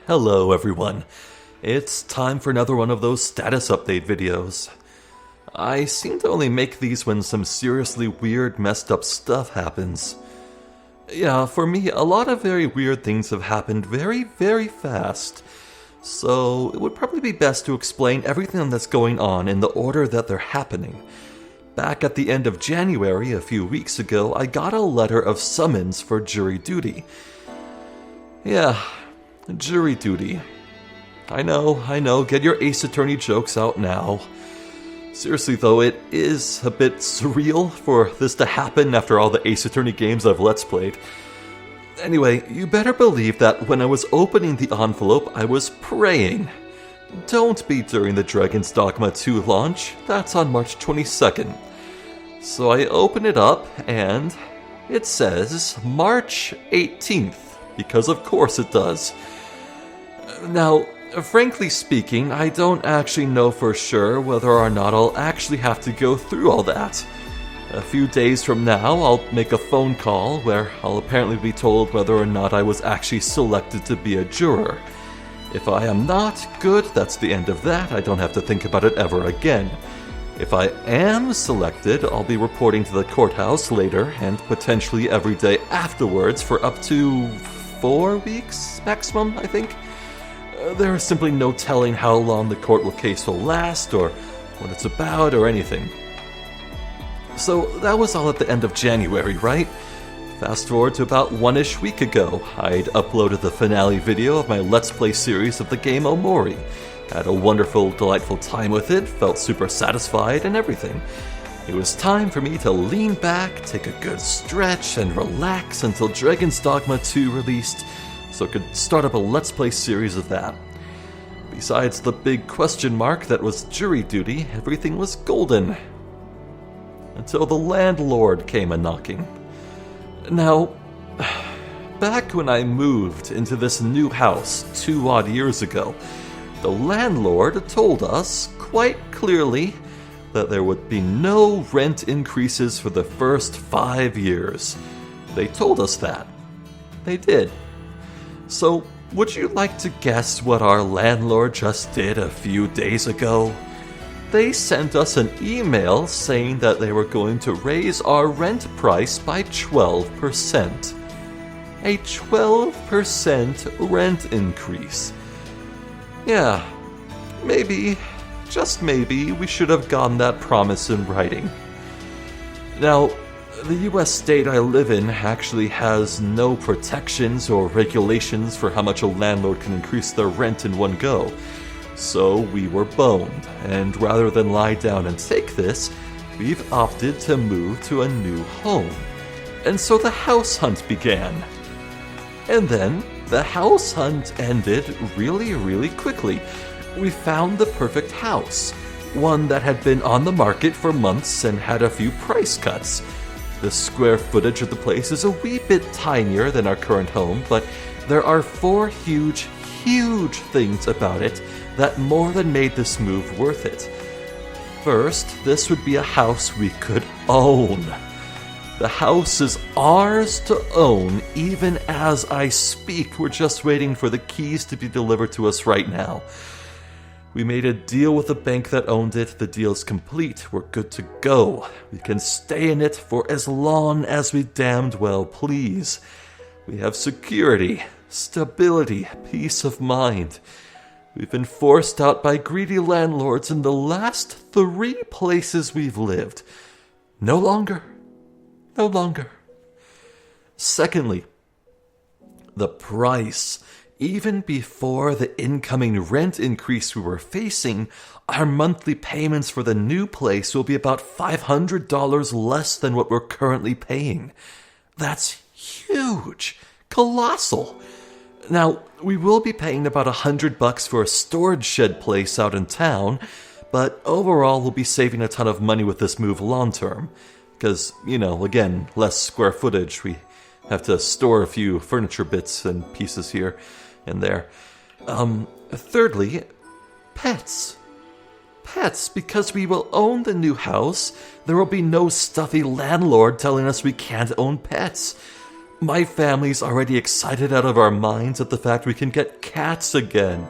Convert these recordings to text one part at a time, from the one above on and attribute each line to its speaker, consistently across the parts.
Speaker 1: Hello everyone. It's time for another one of those status update videos. I seem to only make these when some seriously weird, messed up stuff happens. Yeah, for me, a lot of very weird things have happened very, very fast. So, it would probably be best to explain everything that's going on in the order that they're happening. Back at the end of January, a few weeks ago, I got a letter of summons for jury duty. Yeah, jury duty. I know, get your Ace Attorney jokes out now. Seriously though, it is a bit surreal for this to happen after all the Ace Attorney games I've Let's Played. Anyway, you better believe that when I was opening the envelope, I was praying. Don't be during the Dragon's Dogma 2 launch, that's on March 22nd. So I open it up, and it says March 18th, because of course it does. Now, frankly speaking, I don't actually know for sure whether or not I'll actually have to go through all that. A few days from now, I'll make a phone call where I'll apparently be told whether or not I was actually selected to be a juror. If I am not, good, that's the end of that, I don't have to think about it ever again. If I am selected, I'll be reporting to the courthouse later and potentially every day afterwards for up to 4 weeks maximum, I think. There is simply no telling how long the court case will last, or what it's about, or anything. So that was all at the end of January, right? Fast forward to about one-ish week ago, I'd uploaded the finale video of my Let's Play series of the game Omori. Had a wonderful, delightful time with it, felt super satisfied and everything. It was time for me to lean back, take a good stretch, and relax until Dragon's Dogma 2 released, so I could start up a Let's Play series of that. Besides the big question mark that was jury duty, everything was golden. Until the landlord came a-knocking. Now, back when I moved into this new house 2 odd years ago, the landlord told us quite clearly that there would be no rent increases for the first 5 years. They told us that. They did. So, would you like to guess what our landlord just did a few days ago? They sent us an email saying that they were going to raise our rent price by 12%. A 12% rent increase. Yeah, maybe, just maybe, we should have gotten that promise in writing. Now, the US state I live in actually has no protections or regulations for how much a landlord can increase their rent in one go. So we were boned, and rather than lie down and take this, we've opted to move to a new home. And so the house hunt began. And then the house hunt ended really quickly. We found the perfect house, one that had been on the market for months and had a few price cuts. The square footage of the place is a wee bit tinier than our current home, but there are 4 huge things about it that more than made this move worth it. First, this would be a house we could own. The house is ours to own even as I speak. We're just waiting for the keys to be delivered to us right now. We made a deal with the bank that owned it. The deal's complete. We're good to go. We can stay in it for as long as we damned well please. We have security, stability, peace of mind. We've been forced out by greedy landlords in the last 3 places we've lived. No longer. No longer. Secondly, the price. Even before the incoming rent increase we were facing, our monthly payments for the new place will be about $500 less than what we're currently paying. That's huge. Colossal. Now, we will be paying about $100 for a storage shed place out in town, but overall we'll be saving a ton of money with this move long term. Because, again, less square footage. We have to store a few furniture bits and pieces here and there. Thirdly, pets. Pets, because we will own the new house, there will be no stuffy landlord telling us we can't own pets. My family's already excited out of our minds at the fact we can get cats again.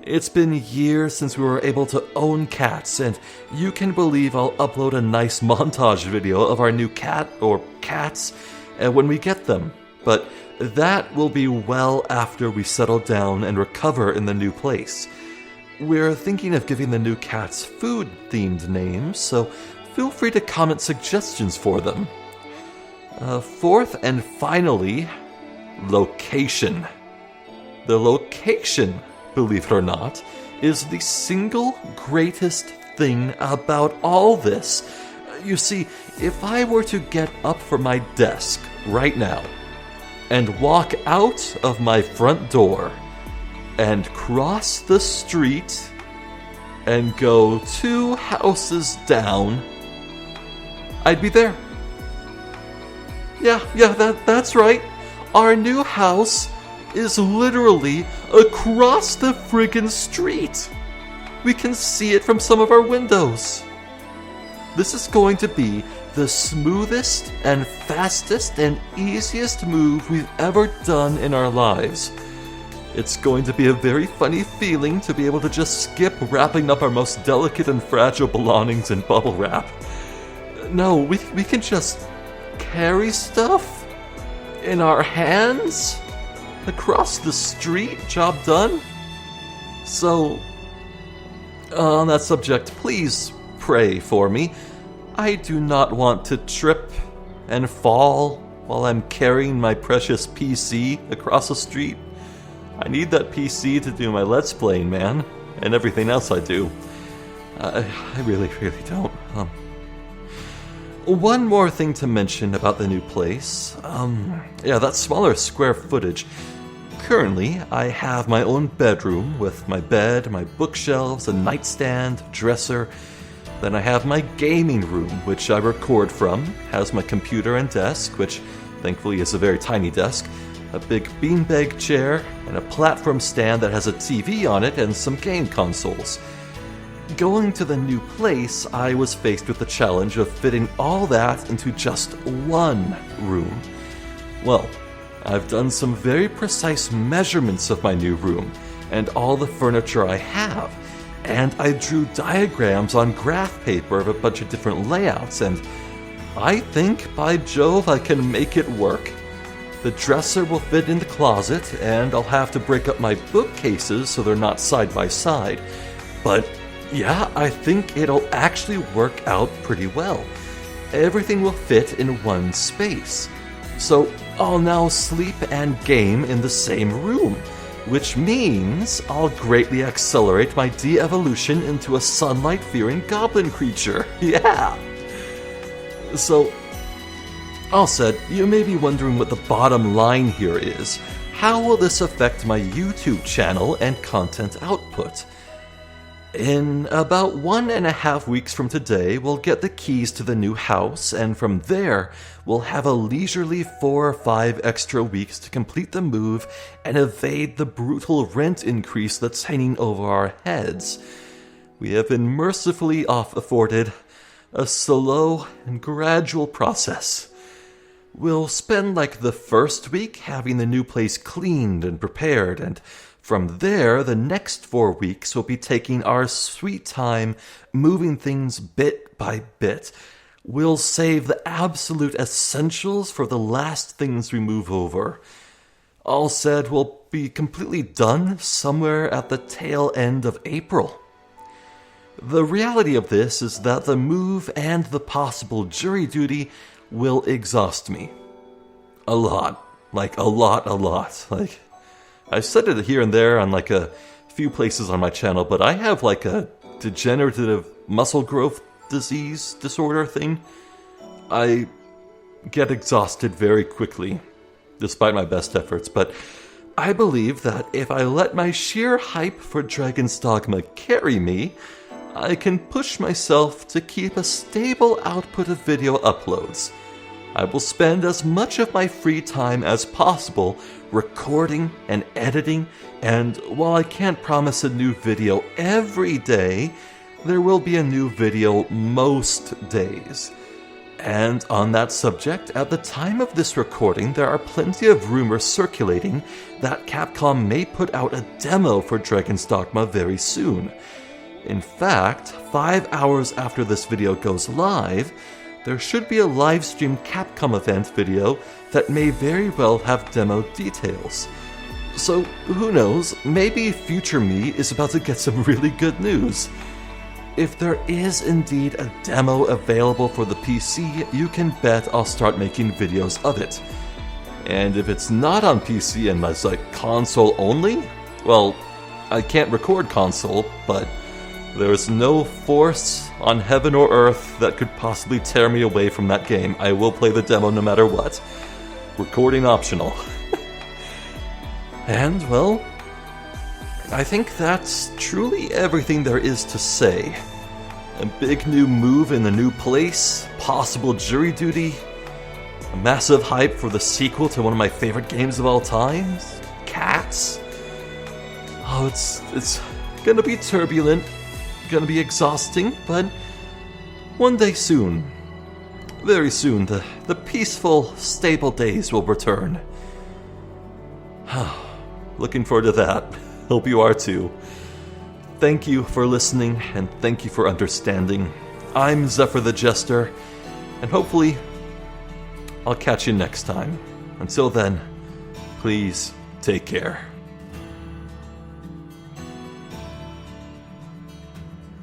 Speaker 1: It's been years since we were able to own cats, and you can believe I'll upload a nice montage video of our new cat, or cats, when we get them. But that will be well after we settle down and recover in the new place. We're thinking of giving the new cats food-themed names, so feel free to comment suggestions for them. Fourth and finally, location. The location, believe it or not, is the single greatest thing about all this. You see, if I were to get up from my desk right now and walk out of my front door and cross the street and go 2 houses down, I'd be there. Yeah, that's right. Our new house is literally across the friggin' street. We can see it from some of our windows. This is going to be the smoothest and fastest and easiest move we've ever done in our lives. It's going to be a very funny feeling to be able to just skip wrapping up our most delicate and fragile belongings in bubble wrap. No, we can just carry stuff in our hands across the street. Job done. So, on that subject, please pray for me. I do not want to trip and fall while I'm carrying my precious PC across the street. I need that PC to do my Let's Playing, man, and everything else I do. I really don't. One more thing to mention about the new place. That smaller square footage. Currently, I have my own bedroom with my bed, my bookshelves, a nightstand, dresser. Then I have my gaming room, which I record from, has my computer and desk, which thankfully is a very tiny desk, a big beanbag chair, and a platform stand that has a TV on it and some game consoles. Going to the new place, I was faced with the challenge of fitting all that into just one room. Well, I've done some very precise measurements of my new room and all the furniture I have, and I drew diagrams on graph paper of a bunch of different layouts, and I think, by Jove, I can make it work. The dresser will fit in the closet, and I'll have to break up my bookcases so they're not side by side, but yeah, I think it'll actually work out pretty well. Everything will fit in one space. So I'll now sleep and game in the same room, which means I'll greatly accelerate my de-evolution into a sunlight-fearing goblin creature. Yeah! So, all said, you may be wondering what the bottom line here is. How will this affect my YouTube channel and content output? In about 1.5 weeks from today, we'll get the keys to the new house, and from there, we'll have a leisurely 4 or 5 extra weeks to complete the move and evade the brutal rent increase that's hanging over our heads. We have been mercifully afforded a slow and gradual process. We'll spend like the first week having the new place cleaned and prepared, and from there, the next 4 weeks will be taking our sweet time, moving things bit by bit. We'll save the absolute essentials for the last things we move over. All said, we'll be completely done somewhere at the tail end of April. The reality of this is that the move and the possible jury duty will exhaust me. A lot. Like, a lot. Like, I've said it here and there on like a few places on my channel, but I have like a degenerative muscle growth disorder thing. I get exhausted very quickly, despite my best efforts, but I believe that if I let my sheer hype for Dragon's Dogma carry me, I can push myself to keep a stable output of video uploads. I will spend as much of my free time as possible recording and editing, and while I can't promise a new video every day, there will be a new video most days. And on that subject, at the time of this recording, there are plenty of rumors circulating that Capcom may put out a demo for Dragon's Dogma very soon. In fact, 5 hours after this video goes live, there should be a live-streamed Capcom event video that may very well have demo details. So, who knows, maybe future me is about to get some really good news. If there is indeed a demo available for the PC, you can bet I'll start making videos of it. And if it's not on PC and it's like console only, well, I can't record console, but there's no force on heaven or earth that could possibly tear me away from that game. I will play the demo no matter what. Recording optional. And, well, I think that's truly everything there is to say. A big new move in the new place, possible jury duty, a massive hype for the sequel to one of my favorite games of all time, Cats. Oh, it's gonna be turbulent, gonna be exhausting, but one day soon, very soon, the peaceful, stable days will return. Looking forward to that. Hope you are too. Thank you for listening, and thank you for understanding. I'm Zephyr the Jester, and hopefully I'll catch you next time. Until then, please take care.